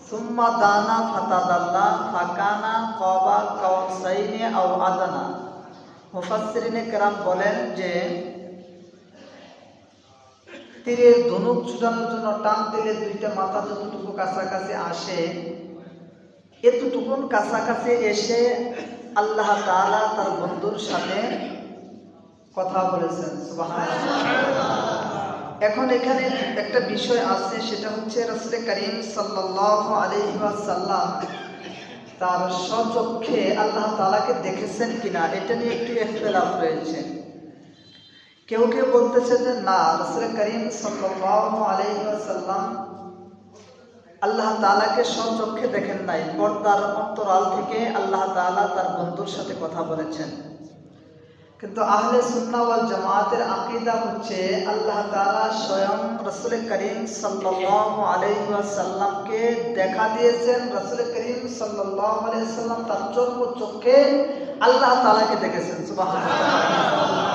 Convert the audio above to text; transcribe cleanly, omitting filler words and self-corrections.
সুম্মা দানা ফাতাদাল্লা ফাকানা কাবা কাউসাইনি আও আদানা। মুফাসসিরিনে কেরাম বলেন যে তীরের ধনুক ছুটানোর জন্য টান দিলে দুইটা মাথা যতটুকু কাছাকাছি আসে, এতটুকুন কাছাকাছি এসে আল্লাহ তাআলা তার বন্ধুর সাথে কথা বলেছেন। সুবহানাল্লাহ। এখন এখানে একটা বিষয় আছে, সেটা হচ্ছে রাসূল করিম সাল্লাল্লাহু আলাইহি ওয়াসাল্লাম তার স্বচক্ষে আল্লাহ তাআলাকে দেখেছেন কিনা, এটা নিয়ে একটু ইখতিলাফ রয়েছে। কেউ কেউ বলতেছে যে না, রাসূল করিম সাল্লাল্লাহু আলাইহি ওয়াসাল্লাম আল্লাহ তাআলাকে স্বচক্ষে দেখেন নাই, পর্দার অন্তরাল থেকে আল্লাহ তাআলা তার বন্ধুর সাথে কথা বলেছেন। কিন্তু আহলে সুন্নাহ ওয়াল জামাতের আকীদা হচ্ছে আল্লাহ তাআলা স্বয়ং রাসূল করিম সাল্লাল্লাহু আলাইহি ওয়াসাল্লামকে দেখা দিয়েছেন। রাসূল করিম সাল্লাল্লাহু আলাইহি ওয়াসাল্লাম তার চক্ষে আল্লাহ তাআলাকে দেখেছেন। সুবহানাল্লাহ।